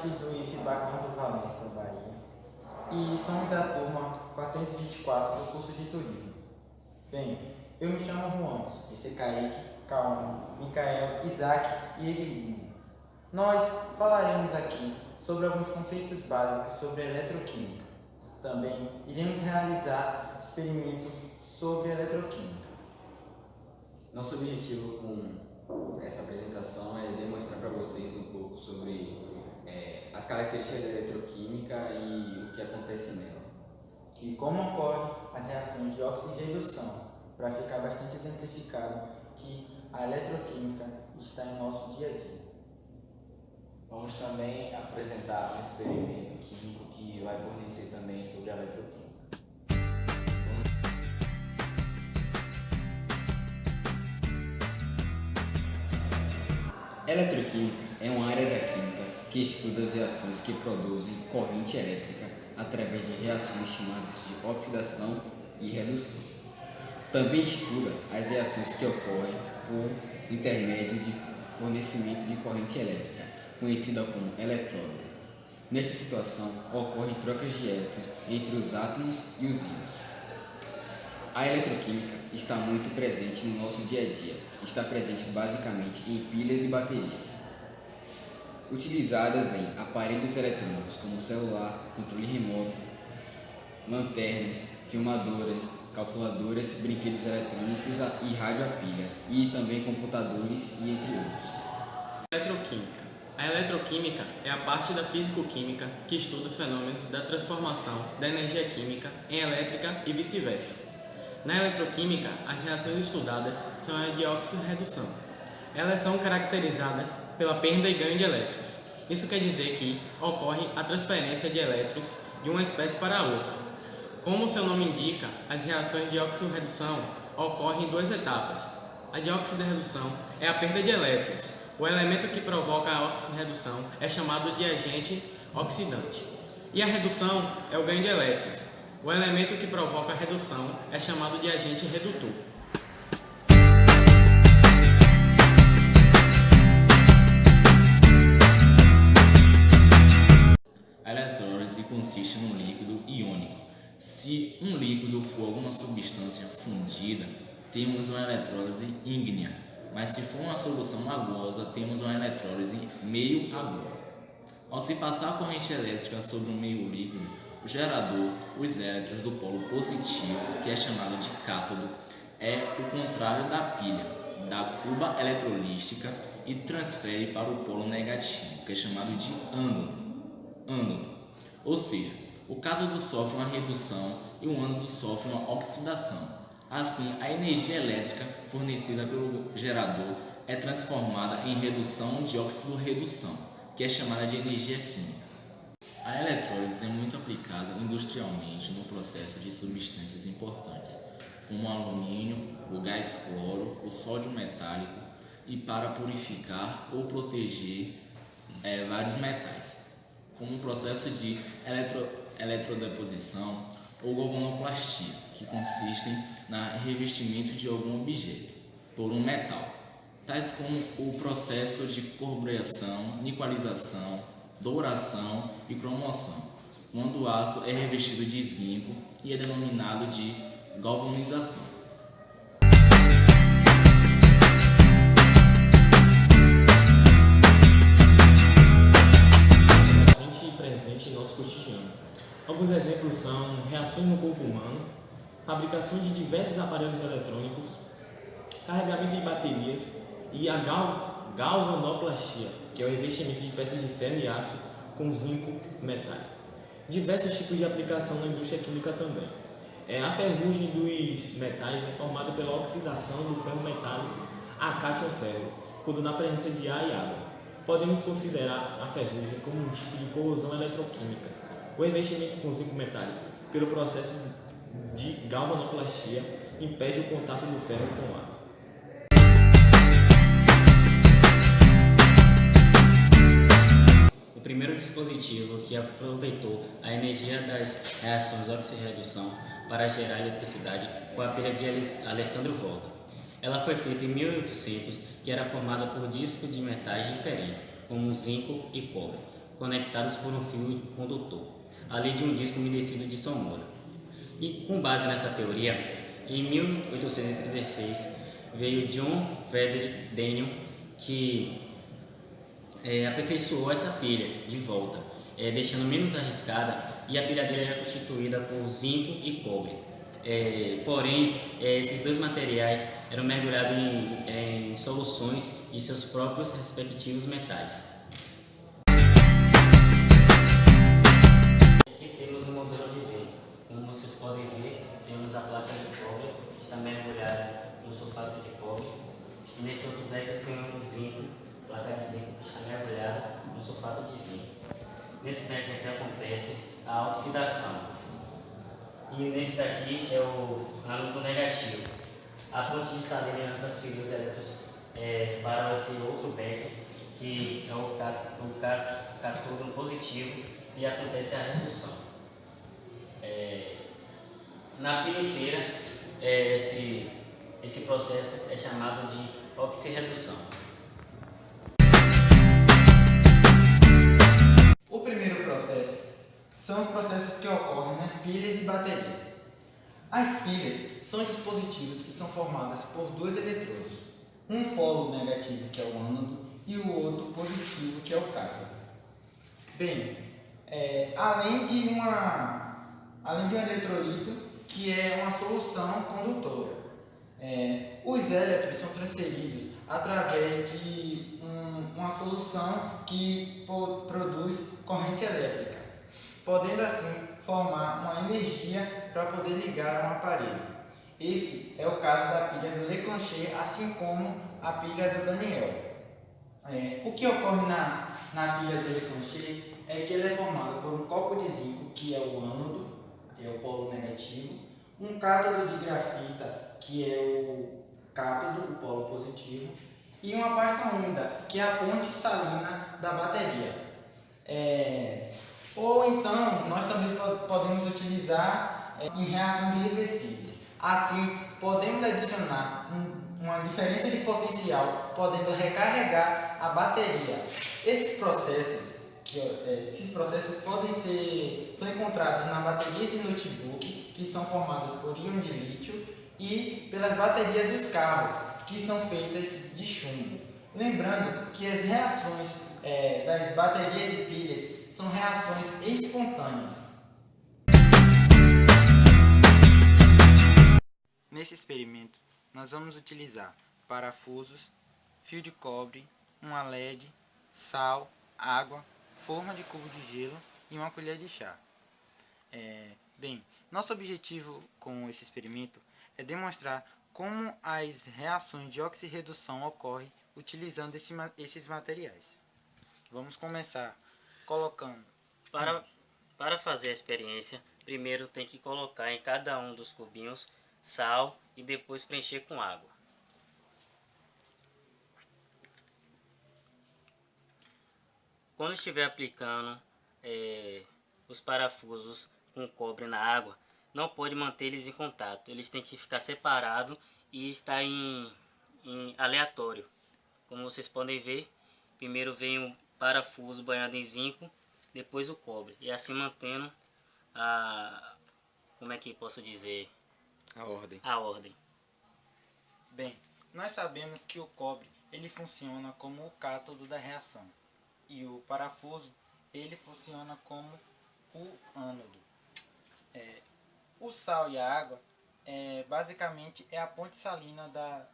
estudantes do IFBA Campus Valença, Bahia, e somos da turma 424 do curso de Turismo. Bem, eu me chamo Juan, esse é Kaique, Calma, Micael, Isaac e Edmundo. Nós falaremos aqui sobre alguns conceitos básicos sobre eletroquímica. Também iremos realizar experimento sobre eletroquímica. Nosso objetivo com essa apresentação é demonstrar para vocês um pouco sobre as características da eletroquímica e o que acontece nela. E como ocorrem as reações de oxirredução, para ficar bastante exemplificado que a eletroquímica está em nosso dia a dia. Vamos também apresentar um experimento químico que vai fornecer também sobre a eletroquímica. Eletroquímica é uma área da química que estuda as reações que produzem corrente elétrica através de reações chamadas de oxidação e redução. Também estuda as reações que ocorrem por intermédio de fornecimento de corrente elétrica, conhecida como eletrólise. Nessa situação, ocorrem trocas de elétrons entre os átomos e os íons. A eletroquímica está muito presente no nosso dia a dia. Está presente basicamente em pilhas e baterias, utilizadas em aparelhos eletrônicos como celular, controle remoto, lanternas, filmadoras, calculadoras, brinquedos eletrônicos e rádio a pilha, e também computadores e entre outros. Eletroquímica. A eletroquímica é a parte da físico-química que estuda os fenômenos da transformação da energia química em elétrica e vice-versa. Na eletroquímica, as reações estudadas são a de oxirredução. Elas são caracterizadas pela perda e ganho de elétrons. Isso quer dizer que ocorre a transferência de elétrons de uma espécie para a outra. Como o seu nome indica, as reações de oxirredução ocorrem em duas etapas. A de oxirredução é a perda de elétrons. O elemento que provoca a oxirredução é chamado de agente oxidante. E a redução é o ganho de elétrons. O elemento que provoca a redução é chamado de agente redutor. A eletrólise consiste num líquido iônico. Se um líquido for alguma substância fundida, temos uma eletrólise ígnea, mas se for uma solução aguosa, temos uma eletrólise meio aguosa. Ao se passar a corrente elétrica sobre um meio líquido, o gerador, os elétrons do polo positivo, que é chamado de cátodo, é o contrário da pilha, da cuba eletrolística, e transfere para o polo negativo, que é chamado de ânodo. Ou seja, o cátodo sofre uma redução e o ânodo sofre uma oxidação. Assim, a energia elétrica fornecida pelo gerador é transformada em redução de óxido-redução, que é chamada de energia química. A eletrólise é muito aplicada industrialmente no processo de substâncias importantes, como o alumínio, o gás cloro, o sódio metálico, e para purificar ou proteger vários metais, como o processo de eletrodeposição ou galvanoplastia, que consistem no revestimento de algum objeto por um metal, tais como o processo de corroboração, niquelização, douração e cromoção, quando o aço é revestido de zinco e é denominado de galvanização. Presente em nosso cotidiano. Alguns exemplos são reações no corpo humano, fabricação de diversos aparelhos eletrônicos, carregamento de baterias e a galvanoplastia, que é o revestimento de peças de ferro e aço com zinco metálico. Diversos tipos de aplicação na indústria química também. A ferrugem dos metais é formada pela oxidação do ferro metálico a cátion-ferro, quando na presença de ar e água. Podemos considerar a ferrugem como um tipo de corrosão eletroquímica. O revestimento com zinco metálico, pelo processo de galvanoplastia, impede o contato do ferro com o ar. O primeiro dispositivo que aproveitou a energia das reações oxirredução para gerar eletricidade foi a pilha de Alessandro Volta. Ela foi feita em 1800, que era formada por discos de metais diferentes, como zinco e cobre. conectados por um fio condutor, além de um disco umedecido de Sonora. E com base nessa teoria, em 1836 veio John Frederick Daniel, que aperfeiçoou essa pilha de volta, deixando menos arriscada, e a pilha dele era constituída por zinco e cobre. Porém, esses dois materiais eram mergulhados em soluções de seus próprios respectivos metais. Aqui temos o modelo de Daniel. Como vocês podem ver, temos a placa de cobre que está mergulhada no sulfato de cobre, e nesse outro becker temos o zinco, placa de zinco que está mergulhada no sulfato de zinco. Nesse becker aqui acontece a oxidação, e nesse daqui é o ânodo negativo. A ponte de salina irá transferir os elétrons para esse outro becker, que é o cátodo positivo, e acontece a redução. Na pilha inteira, esse processo é chamado de oxirredução. O primeiro processo são os processos que ocorrem nas pilhas e baterias. As pilhas são dispositivos que são formados por dois eletrodos, um polo negativo, que é o ânodo, e o outro positivo, que é o cátodo. Bem, além de um eletrolito, que é uma solução condutora. Os elétrons são transferidos através de uma solução que produz corrente elétrica, podendo assim formar uma energia para poder ligar um aparelho. Esse é o caso da pilha do Leclanché, assim como a pilha do Daniel. O que ocorre na pilha do Leclanché é que ela é formada por um copo de zinco, que é o ânodo, é o polo negativo, um cátodo de grafita, que é o cátodo, o polo positivo, e uma pasta úmida, que é a ponte salina da bateria. Ou então, nós também podemos utilizar em reações irreversíveis. Assim, podemos adicionar uma diferença de potencial, podendo recarregar a bateria. Esses processos são encontrados nas baterias de notebook, que são formadas por íon de lítio, e pelas baterias dos carros, que são feitas de chumbo. Lembrando que as reações das baterias e pilhas são reações espontâneas. Nesse experimento, nós vamos utilizar parafusos, fio de cobre, uma LED, sal, água, forma de cubo de gelo e uma colher de chá. Nosso objetivo com esse experimento é demonstrar como as reações de oxirredução ocorrem utilizando esses materiais. Vamos começar colocando... Para fazer a experiência, primeiro tem que colocar em cada um dos cubinhos sal e depois preencher com água. Quando estiver aplicando os parafusos com cobre na água, não pode manter eles em contato. Eles têm que ficar separados e estar em aleatório. Como vocês podem ver, primeiro vem o parafuso banhado em zinco, depois o cobre. E assim mantendo como é que posso dizer? A ordem. Bem, nós sabemos que o cobre ele funciona como o cátodo da reação e o parafuso ele funciona como o ânodo. O sal e a água basicamente é a ponte salina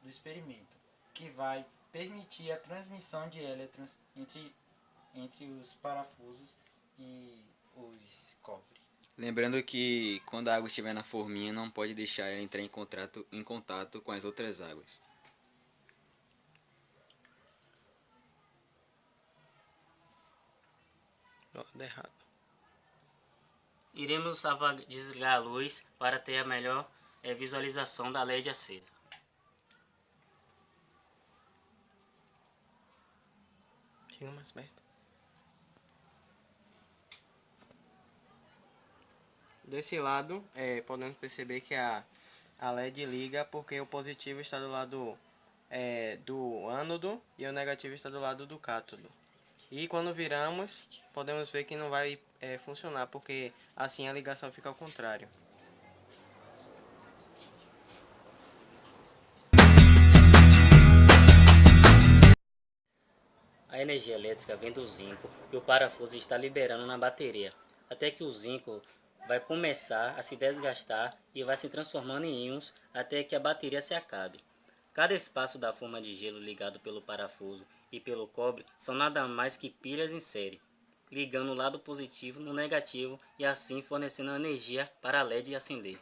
do experimento, que vai permitir a transmissão de elétrons entre os parafusos e os cobre. Lembrando que quando a água estiver na forminha, não pode deixar ela entrar em contato com as outras águas. Errado. Iremos desligar a luz para ter a melhor visualização da LED acesa. Chega mais perto. Desse lado, podemos perceber que a LED liga porque o positivo está do lado do ânodo e o negativo está do lado do cátodo. E quando viramos, podemos ver que não vai funcionar, porque assim a ligação fica ao contrário. A energia elétrica vem do zinco e o parafuso está liberando na bateria, até que o zinco vai começar a se desgastar e vai se transformando em íons até que a bateria se acabe. Cada espaço da forma de gelo ligado pelo parafuso e pelo cobre são nada mais que pilhas em série, ligando o lado positivo no negativo e assim fornecendo energia para a LED acender.